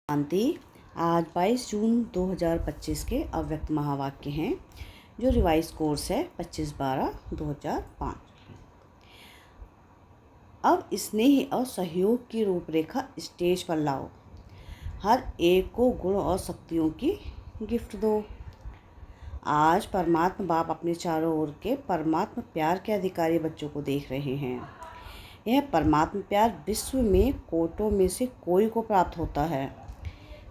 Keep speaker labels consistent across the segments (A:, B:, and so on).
A: शांति। आज 22 जून 2025 के अव्यक्त महावाक्य हैं जो रिवाइज कोर्स है 25/12/2005। अब स्नेह और सहयोग की रूपरेखा स्टेज पर लाओ। हर एक को गुण और शक्तियों की गिफ्ट दो। आज परमात्मा बाप अपने चारों ओर के परमात्मा प्यार के अधिकारी बच्चों को देख रहे हैं। यह परमात्मा प्यार विश्व में कोटों में से कोई को प्राप्त होता है।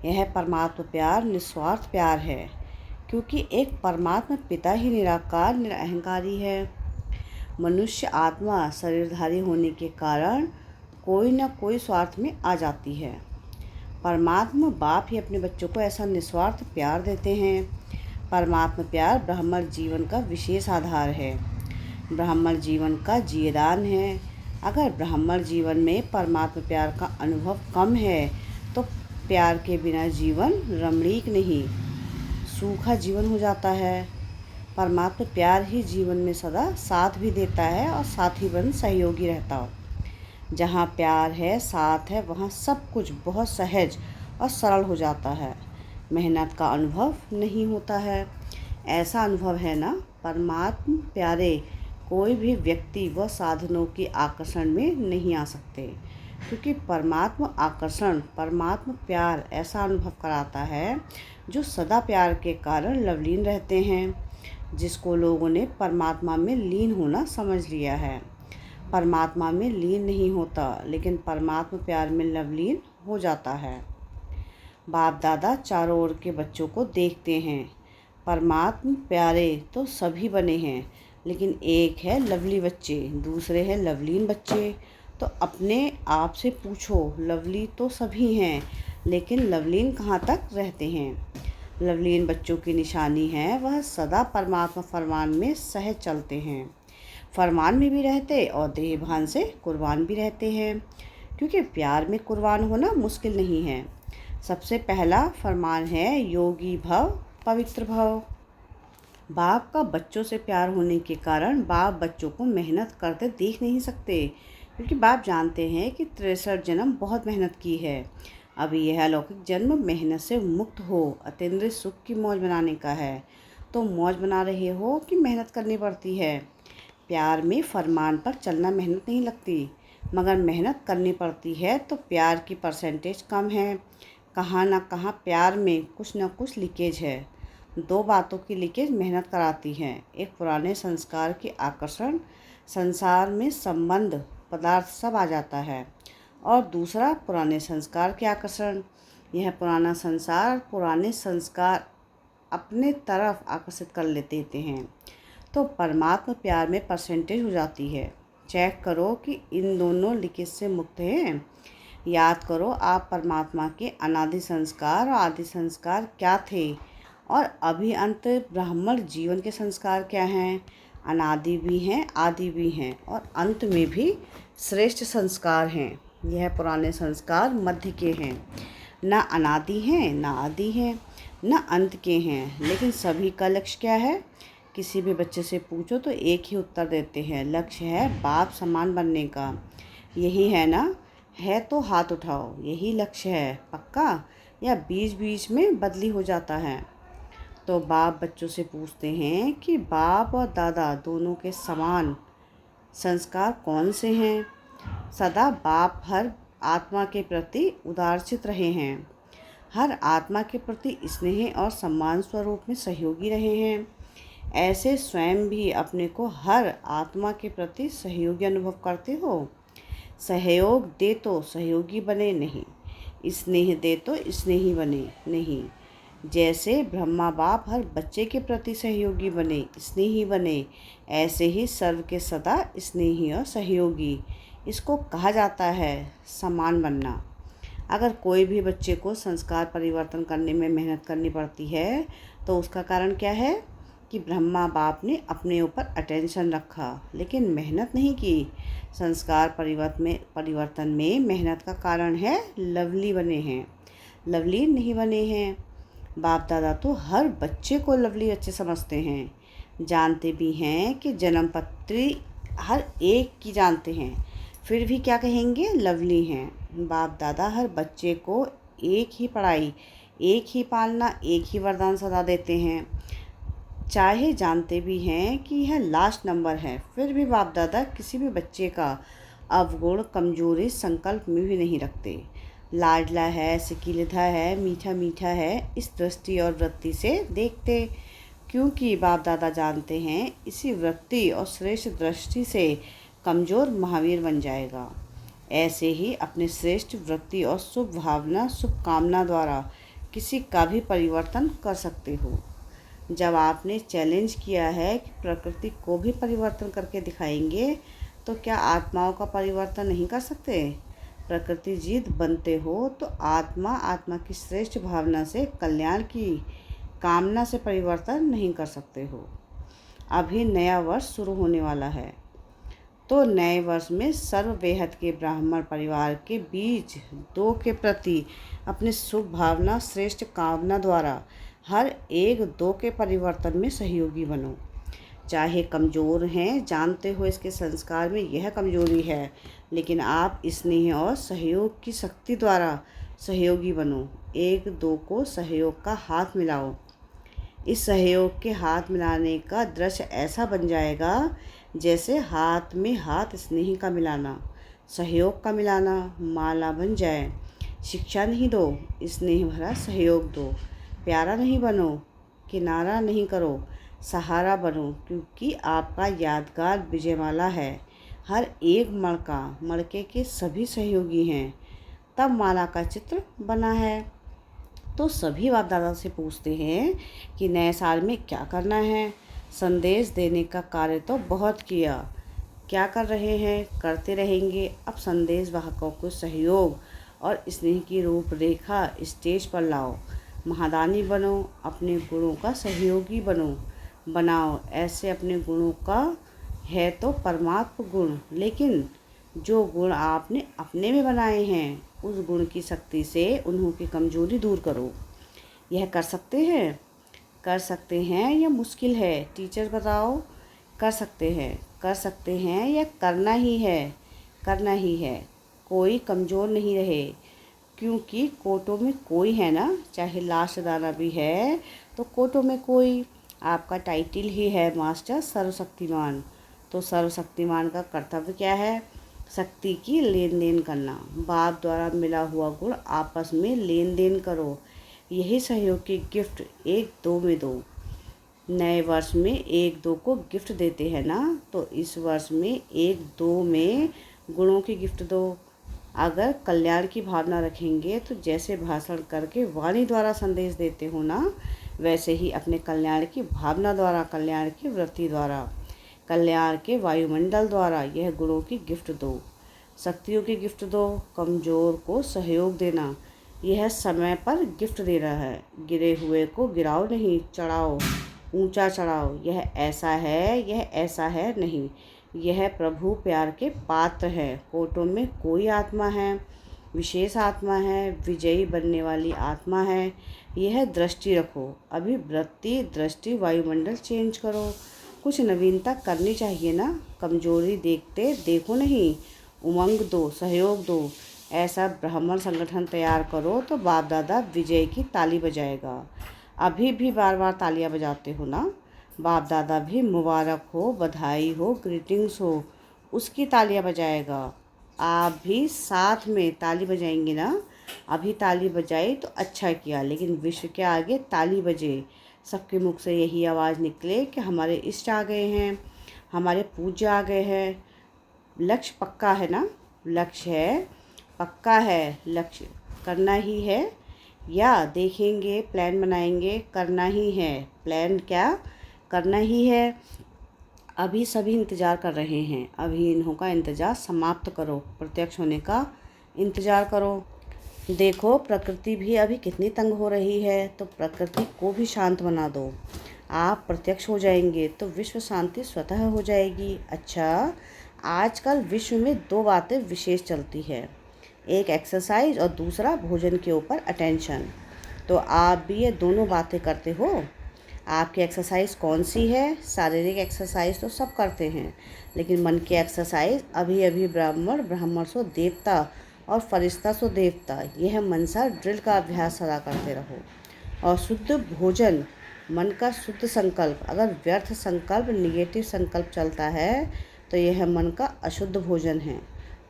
A: यह परमात्मा प्यार निस्वार्थ प्यार है, क्योंकि एक परमात्मा पिता ही निराकार निरअहंकारी है। मनुष्य आत्मा शरीरधारी होने के कारण कोई न कोई स्वार्थ में आ जाती है। परमात्मा बाप ही अपने बच्चों को ऐसा निस्वार्थ प्यार देते हैं। परमात्मा प्यार ब्राह्मण जीवन का विशेष आधार है, ब्राह्मण जीवन का जीवदान है। अगर ब्राह्मण जीवन में परमात्मा प्यार का अनुभव कम है तो प्यार के बिना जीवन रमणीक नहीं, सूखा जीवन हो जाता है। परमात्मा प्यार ही जीवन में सदा साथ भी देता है और साथी बन सहयोगी रहता हो। जहाँ प्यार है, साथ है, वहाँ सब कुछ बहुत सहज और सरल हो जाता है। मेहनत का अनुभव नहीं होता है। ऐसा अनुभव है ना, परमात्मा प्यारे कोई भी व्यक्ति व साधनों के आकर्षण में नहीं आ सकते, क्योंकि परमात्मा आकर्षण, परमात्मा प्यार ऐसा अनुभव कराता है जो सदा प्यार के कारण लवलीन रहते हैं, जिसको लोगों ने परमात्मा में लीन होना समझ लिया है। परमात्मा में लीन नहीं होता, लेकिन परमात्मा प्यार में लवलीन हो जाता है। बाप दादा चारों ओर के बच्चों को देखते हैं। परमात्मा प्यारे तो सभी बने हैं, लेकिन एक है लवली बच्चे, दूसरे हैं लवलीन बच्चे। तो अपने आप से पूछो, लवली तो सभी हैं, लेकिन लवलीन कहाँ तक रहते हैं? लवलीन बच्चों की निशानी है वह सदा परमात्मा फरमान में सहज चलते हैं, फरमान में भी रहते और देहभान से कुर्बान भी रहते हैं, क्योंकि प्यार में कुर्बान होना मुश्किल नहीं है। सबसे पहला फरमान है योगी भव पवित्र भव। बाप का बच्चों से प्यार होने के कारण बाप बच्चों को मेहनत करते देख नहीं सकते, क्योंकि बाप जानते हैं कि 63 जन्म बहुत मेहनत की है। अभी यह अलौकिक जन्म मेहनत से मुक्त हो अतीन्द्रिय सुख की मौज बनाने का है। तो मौज बना रहे हो कि मेहनत करनी पड़ती है। प्यार में फरमान पर चलना मेहनत नहीं लगती, मगर मेहनत करनी पड़ती है। तो प्यार की परसेंटेज कम है। कहाँ ना कहाँ प्यार में कुछ न कुछ लीकेज है। दो बातों की लीकेज मेहनत कराती है। एक पुराने संस्कार के आकर्षण, संसार में संबंध पदार्थ सब आ जाता है, और दूसरा पुराने संस्कार के आकर्षण। यह पुराना संसार, पुराने संस्कार अपने तरफ आकर्षित कर लेते हैं। तो परमात्मा प्यार में परसेंटेज हो जाती है। चेक करो कि इन दोनों लीकेज से मुक्त हैं। याद करो आप परमात्मा के अनादि संस्कार और आदि संस्कार क्या थे, और अभी अंत ब्राह्मण जीवन के संस्कार क्या हैं। अनादि भी हैं, आदि भी हैं, और अंत में भी श्रेष्ठ संस्कार हैं। यह पुराने संस्कार मध्य के हैं, न अनादि हैं, न आदि हैं, न अंत के हैं। लेकिन सभी का लक्ष्य क्या है? किसी भी बच्चे से पूछो तो एक ही उत्तर देते हैं, लक्ष्य है बाप समान बनने का। यही है ना? है तो हाथ उठाओ। यही लक्ष्य है पक्का, या बीच बीच में बदली हो जाता है? तो बाप बच्चों से पूछते हैं कि बाप और दादा दोनों के समान संस्कार कौन से हैं? सदा बाप हर आत्मा के प्रति उदारचित रहे हैं, हर आत्मा के प्रति स्नेह और सम्मान स्वरूप में सहयोगी रहे हैं। ऐसे स्वयं भी अपने को हर आत्मा के प्रति सहयोगी अनुभव करते हो। सहयोग दे तो सहयोगी बने नहीं, स्नेह दे तो स्नेही बने नहीं। जैसे ब्रह्मा बाप हर बच्चे के प्रति सहयोगी बने, स्नेही बने, ऐसे ही सर्व के सदा स्नेही और सहयोगी, इसको कहा जाता है समान बनना। अगर कोई भी बच्चे को संस्कार परिवर्तन करने में मेहनत करनी पड़ती है तो उसका कारण क्या है? कि ब्रह्मा बाप ने अपने ऊपर अटेंशन रखा, लेकिन मेहनत नहीं की। संस्कार परिवर्तन में मेहनत का कारण है लवली बने हैं, लवली नहीं बने हैं। बाप दादा तो हर बच्चे को लवली बच्चे समझते हैं, जानते भी हैं कि जन्मपत्री हर एक की जानते हैं, फिर भी क्या कहेंगे? लवली हैं। बाप दादा हर बच्चे को एक ही पढ़ाई, एक ही पालना, एक ही वरदान सदा देते हैं। चाहे जानते भी हैं कि यह लास्ट नंबर है, फिर भी बाप दादा किसी भी बच्चे का अवगुण, कमजोरी संकल्प में भी नहीं रखते। लाडला है, सिकीलिधा है, मीठा मीठा है, इस दृष्टि और वृत्ति से देखते, क्योंकि बाप दादा जानते हैं इसी वृत्ति और श्रेष्ठ दृष्टि से कमज़ोर महावीर बन जाएगा। ऐसे ही अपने श्रेष्ठ वृत्ति और शुभ भावना, शुभ कामना द्वारा किसी का भी परिवर्तन कर सकते हो। जब आपने चैलेंज किया है कि प्रकृति को भी परिवर्तन करके दिखाएंगे, तो क्या आत्माओं का परिवर्तन नहीं कर सकते? प्रकृति जीत बनते हो तो आत्मा की श्रेष्ठ भावना से, कल्याण की कामना से परिवर्तन नहीं कर सकते हो। अभी नया वर्ष शुरू होने वाला है, तो नए वर्ष में सर्व बेहद के ब्राह्मण परिवार के बीच दो के प्रति अपने शुभ भावना, श्रेष्ठ कामना द्वारा हर एक दो के परिवर्तन में सहयोगी बनो। चाहे कमज़ोर हैं, जानते हो इसके संस्कार में यह कमज़ोरी है, लेकिन आप स्नेह और सहयोग की शक्ति द्वारा सहयोगी बनो। एक दो को सहयोग का हाथ मिलाओ। इस सहयोग के हाथ मिलाने का दृश्य ऐसा बन जाएगा जैसे हाथ में हाथ स्नेह का मिलाना, सहयोग का मिलाना माला बन जाए। शिक्षा नहीं दो, स्नेह भरा सहयोग दो। प्यारा नहीं बनो, किनारा नहीं करो, सहारा बनो, क्योंकि आपका यादगार विजयमाला है। हर एक मड़के के सभी सहयोगी हैं, तब माला का चित्र बना है। तो सभी बाप दादा से पूछते हैं कि नए साल में क्या करना है। संदेश देने का कार्य तो बहुत किया, क्या कर रहे हैं, करते रहेंगे। अब संदेश वाहकों को सहयोग और स्नेह की रूपरेखा स्टेज पर लाओ। महादानी बनो, अपने गुणों का सहयोगी बनाओ। ऐसे अपने गुणों का है तो परमात्म गुण, लेकिन जो गुण आपने अपने में बनाए हैं, उस गुण की शक्ति से उन्हों की कमजोरी दूर करो। यह कर सकते हैं? कर सकते हैं या मुश्किल है? टीचर बताओ। कर सकते हैं या करना ही है? करना ही है। कोई कमज़ोर नहीं रहे, क्योंकि कोटों में कोई है ना। चाहे लास्ट दाना भी है तो कोटों में कोई। आपका टाइटल ही है मास्टर सर्वशक्तिमान। तो सर्वशक्तिमान का कर्तव्य क्या है? शक्ति की लेन देन करना। बाप द्वारा मिला हुआ गुण आपस में लेन देन करो। यही सहयोग की गिफ्ट एक दो में दो। नए वर्ष में एक दो को गिफ्ट देते हैं ना, तो इस वर्ष में एक दो में गुणों की गिफ्ट दो। अगर कल्याण की भावना रखेंगे तो जैसे भाषण करके वाणी द्वारा संदेश देते हो ना, वैसे ही अपने कल्याण की भावना द्वारा, कल्याण की वृत्ति द्वारा, कल्याण के वायुमंडल द्वारा यह गुणों की गिफ्ट दो। शक्तियों की गिफ्ट दो। कमज़ोर को सहयोग देना, यह समय पर गिफ्ट देना है। गिरे हुए को गिराओ नहीं, चढ़ाओ, ऊंचा चढ़ाओ। यह ऐसा है नहीं। यह प्रभु प्यार के पात्र है। कोटों में कोई आत्मा है, विशेष आत्मा है, विजयी बनने वाली आत्मा है। यह दृष्टि रखो। अभी वृत्ति, दृष्टि, वायुमंडल चेंज करो। कुछ नवीनता करनी चाहिए ना। कमजोरी देखो नहीं, उमंग दो, सहयोग दो। ऐसा ब्राह्मण संगठन तैयार करो तो बाप दादा विजय की ताली बजाएगा। अभी भी बार बार तालियां बजाते हो ना। बाप दादा भी मुबारक हो, बधाई हो, ग्रीटिंग्स हो, उसकी तालियां बजाएगा। आप भी साथ में ताली बजाएंगे ना। अभी ताली बजाई तो अच्छा किया, लेकिन विश्व के आगे ताली बजे। सबके मुख से यही आवाज़ निकले कि हमारे इष्ट आ गए हैं, हमारे पूज्य आ गए हैं। लक्ष्य पक्का है ना। लक्ष्य है, पक्का है। लक्ष्य करना ही है या देखेंगे, प्लान बनाएंगे? करना ही है। प्लान क्या? करना ही है। अभी सभी इंतज़ार कर रहे हैं। अभी इन्हों का इंतज़ार समाप्त करो, प्रत्यक्ष होने का इंतज़ार करो। देखो प्रकृति भी अभी कितनी तंग हो रही है, तो प्रकृति को भी शांत बना दो। आप प्रत्यक्ष हो जाएंगे तो विश्व शांति स्वतः हो जाएगी। अच्छा, आजकल विश्व में दो बातें विशेष चलती है, एक एक्सरसाइज और दूसरा भोजन के ऊपर अटेंशन। तो आप भी ये दोनों बातें करते हो। आपकी एक्सरसाइज कौन सी है? शारीरिक एक्सरसाइज तो सब करते हैं, लेकिन मन की एक्सरसाइज अभी अभी ब्राह्मण सो देवता और फरिश्ता सो देवता, यह मनसा ड्रिल का अभ्यास सदा करते रहो। और शुद्ध भोजन, मन का शुद्ध संकल्प। अगर व्यर्थ संकल्प, निगेटिव संकल्प चलता है तो यह मन का अशुद्ध भोजन है।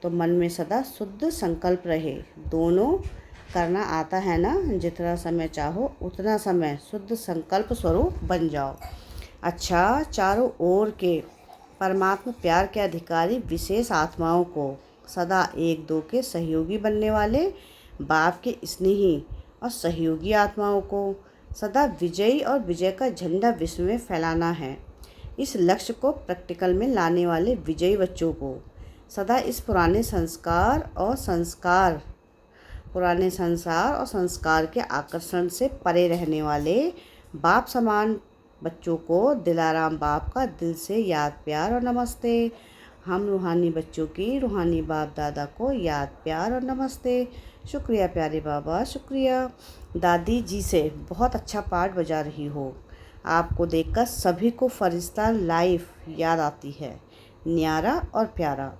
A: तो मन में सदा शुद्ध संकल्प रहे। दोनों करना आता है ना, जितना समय चाहो उतना समय शुद्ध संकल्प स्वरूप बन जाओ। अच्छा, चारों ओर के परमात्मा प्यार के अधिकारी विशेष आत्माओं को, सदा एक दो के सहयोगी बनने वाले बाप के स्नेही और सहयोगी आत्माओं को सदा विजयी और विजय का झंडा विश्व में फैलाना है। इस लक्ष्य को प्रैक्टिकल में लाने वाले विजयी बच्चों को सदा इस पुराने संसार और संस्कार के आकर्षण से परे रहने वाले बाप समान बच्चों को दिलाराम बाप का दिल से याद, प्यार और नमस्ते। हम रूहानी बच्चों की रूहानी बाप दादा को याद, प्यार और नमस्ते। शुक्रिया प्यारे बाबा, शुक्रिया। दादी जी से बहुत अच्छा पाठ बजा रही हो। आपको देखकर सभी को फरिश्ता लाइफ याद आती है, न्यारा और प्यारा।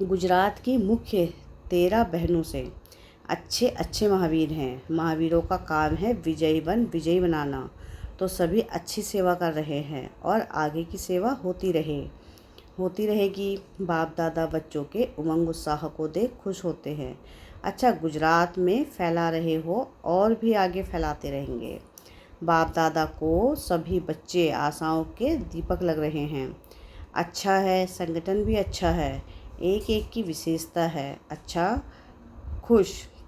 A: गुजरात की मुख्य 13 बहनों से अच्छे अच्छे महावीर हैं। महावीरों का काम है विजयी बनाना। तो सभी अच्छी सेवा कर रहे हैं और आगे की सेवा होती रहेगी। बाप दादा बच्चों के उमंग उत्साह को देख खुश होते हैं। अच्छा, गुजरात में फैला रहे हो और भी आगे फैलाते रहेंगे। बाप दादा को सभी बच्चे आशाओं के दीपक लग रहे हैं। अच्छा है, संगठन भी अच्छा है, एक एक की विशेषता है। अच्छा,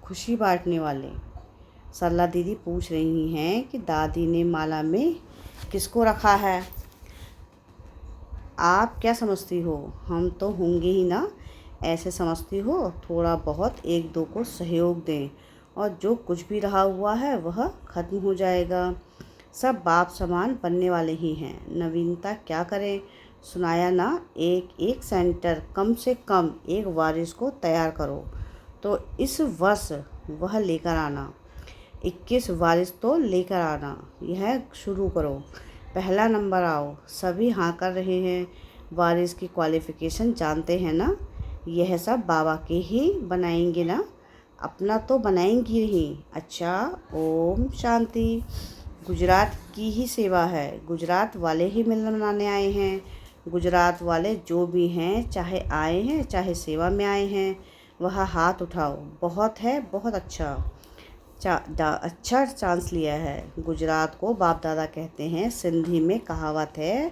A: खुशी बांटने वाले। सरला दीदी पूछ रही हैं कि दादी ने माला में किसको रखा है। आप क्या समझती हो? हम तो होंगे ही ना, ऐसे समझती हो? थोड़ा बहुत एक दो को सहयोग दें और जो कुछ भी रहा हुआ है वह ख़त्म हो जाएगा। सब बाप समान बनने वाले ही हैं। नवीनता क्या करें? सुनाया ना, एक एक सेंटर, कम से कम एक वारिस को तैयार करो। तो इस वर्ष वह लेकर आना, 21 वारिस तो लेकर आना। यह शुरू करो, पहला नंबर आओ। सभी हाँ कर रहे हैं। वारिस की क्वालिफ़िकेशन जानते हैं ना, यह सब बाबा के ही बनाएंगे ना, अपना तो बनाएंगी ही। अच्छा, ओम शांति। गुजरात की ही सेवा है, गुजरात वाले ही मिलन मनाने आए हैं। गुजरात वाले जो भी हैं, चाहे आए हैं चाहे सेवा में आए हैं, वह हाथ उठाओ। बहुत है, बहुत अच्छा चांस लिया है। गुजरात को बाप दादा कहते हैं। सिंधी में कहावत है,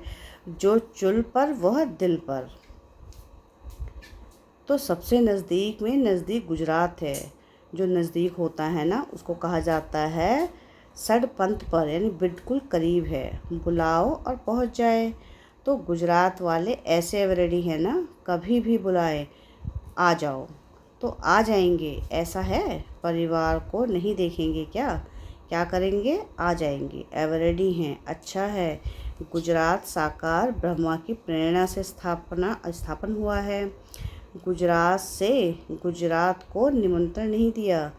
A: जो चुल पर वह दिल पर। तो सबसे नज़दीक में नज़दीक गुजरात है। जो नज़दीक होता है ना, उसको कहा जाता है सड़पंथ पर, यानी बिल्कुल करीब है। बुलाओ और पहुंच जाए। तो गुजरात वाले ऐसे एवरेडी है ना, कभी भी बुलाए आ जाओ तो आ जाएंगे। ऐसा है, परिवार को नहीं देखेंगे क्या करेंगे? आ जाएंगे, एवरेडी हैं। अच्छा है, गुजरात साकार ब्रह्मा की प्रेरणा से स्थापन हुआ है। गुजरात को निमंत्रण नहीं दिया,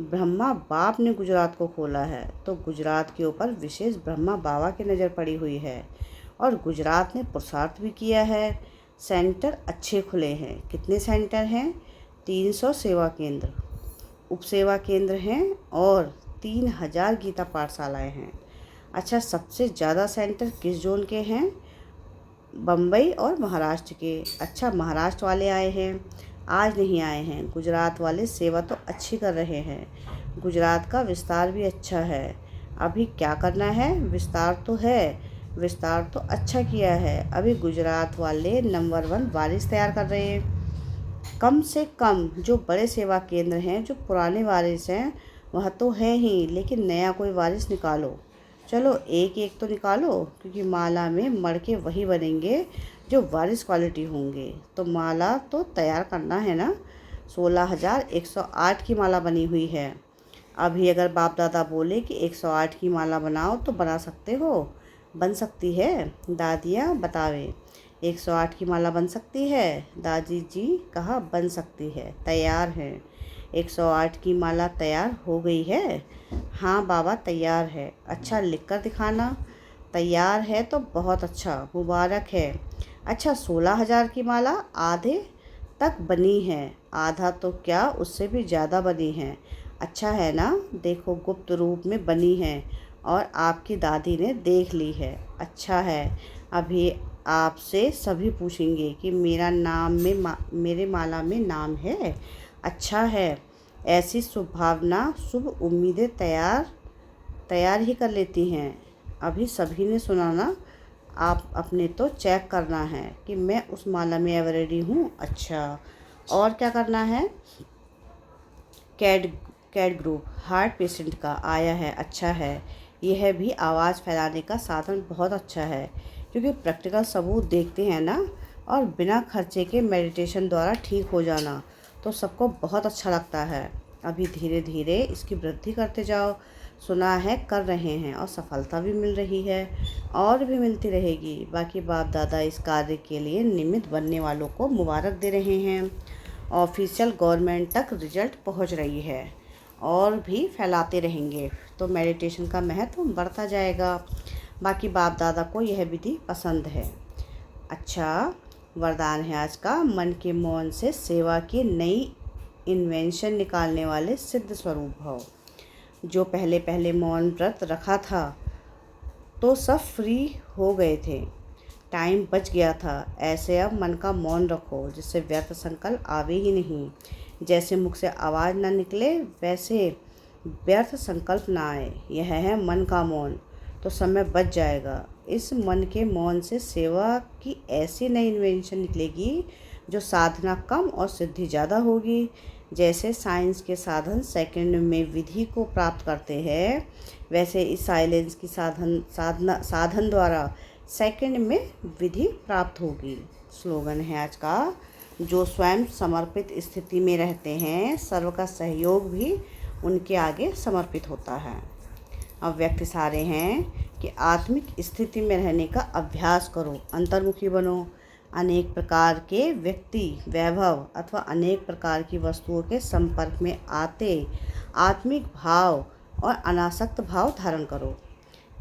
A: ब्रह्मा बाप ने गुजरात को खोला है। तो गुजरात के ऊपर विशेष ब्रह्मा बाबा की नज़र पड़ी हुई है और गुजरात ने पुरुषार्थ भी किया है। सेंटर अच्छे खुले हैं। कितने सेंटर हैं? 300 सेवा केंद्र, उप सेवा केंद्र हैं और 3000 गीता पाठशालाएँ हैं। अच्छा, सबसे ज़्यादा सेंटर किस जोन के हैं? बम्बई और महाराष्ट्र के। अच्छा, महाराष्ट्र वाले आए हैं? आज नहीं आए हैं। गुजरात वाले सेवा तो अच्छी कर रहे हैं। गुजरात का विस्तार भी अच्छा है। अभी क्या करना है? विस्तार तो है, विस्तार तो अच्छा किया है। अभी गुजरात वाले नंबर 1 वारिस तैयार कर रहे हैं। कम से कम जो बड़े सेवा केंद्र हैं, जो पुराने वारिस हैं वह तो है ही, लेकिन नया कोई वारिस निकालो। चलो एक एक तो निकालो, क्योंकि माला में मड़के वही बनेंगे जो वारिस क्वालिटी होंगे। तो माला तो तैयार करना है ना। 16,108 की माला बनी हुई है। अभी अगर बाप दादा बोले कि 108 की माला बनाओ तो बना सकते हो, बन सकती है? दादियाँ बतावे, 108 की माला बन सकती है? दादी जी कहा बन सकती है, तैयार है। 108 की माला तैयार हो गई है? हाँ बाबा, तैयार है। अच्छा, लिख कर दिखाना। तैयार है तो बहुत अच्छा, मुबारक है। अच्छा, 16,000 की माला आधे तक बनी है, आधा तो क्या उससे भी ज़्यादा बनी है। अच्छा है ना, देखो गुप्त रूप में बनी है और आपकी दादी ने देख ली है। अच्छा है, अभी आपसे सभी पूछेंगे कि मेरे माला में नाम है। अच्छा है, ऐसी शुभ भावना शुभ उम्मीदें तैयार तैयार ही कर लेती हैं। अभी सभी ने सुना ना, आप अपने तो चेक करना है कि मैं उस माला में एवरेडी हूँ। अच्छा, और क्या करना है? Cat cat group heart patient का आया है। अच्छा है, यह भी आवाज़ फैलाने का साधन बहुत अच्छा है, क्योंकि प्रैक्टिकल सबूत देखते हैं ना, और बिना खर्चे के मेडिटेशन द्वारा ठीक हो जाना तो सबको बहुत अच्छा लगता है। अभी धीरे धीरे इसकी वृद्धि करते जाओ। सुना है कर रहे हैं और सफलता भी मिल रही है, और भी मिलती रहेगी। बाकी बाप दादा इस कार्य के लिए निमित्त बनने वालों को मुबारक दे रहे हैं। ऑफिशियल गवर्नमेंट तक रिजल्ट पहुंच रही है, और भी फैलाते रहेंगे तो मेडिटेशन का महत्व बढ़ता जाएगा। बाकी बाप दादा को यह विधि पसंद है। अच्छा, वरदान है आज का, मन के मौन से सेवा की नई इन्वेंशन निकालने वाले सिद्ध स्वरूप भव। जो पहले पहले मौन व्रत रखा था तो सब फ्री हो गए थे, टाइम बच गया था। ऐसे अब मन का मौन रखो, जिससे व्यर्थ संकल्प आवे ही नहीं। जैसे मुख से आवाज़ ना निकले, वैसे व्यर्थ संकल्प ना आए। यह है मन का मौन, तो समय बच जाएगा। इस मन के मौन से सेवा की ऐसी नई इन्वेंशन निकलेगी जो साधना कम और सिद्धि ज़्यादा होगी। जैसे साइंस के साधन सेकंड में विधि को प्राप्त करते हैं, वैसे इस साइलेंस की साधन द्वारा सेकंड में विधि प्राप्त होगी। स्लोगन है आज का, जो स्वयं समर्पित स्थिति में रहते हैं, सर्व का सहयोग भी उनके आगे समर्पित होता है। अब व्यक्ति सारे हैं कि आत्मिक स्थिति में रहने का अभ्यास करो, अंतर्मुखी बनो। अनेक प्रकार के व्यक्ति, वैभव अथवा अनेक प्रकार की वस्तुओं के संपर्क में आते आत्मिक भाव और अनासक्त भाव धारण करो।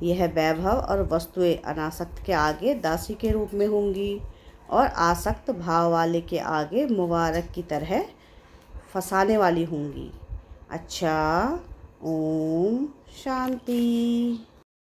A: यह वैभव और वस्तुएं अनासक्त के आगे दासी के रूप में होंगी, और आसक्त भाव वाले के आगे मुबारक की तरह फंसाने वाली होंगी। अच्छा, ओम शांति।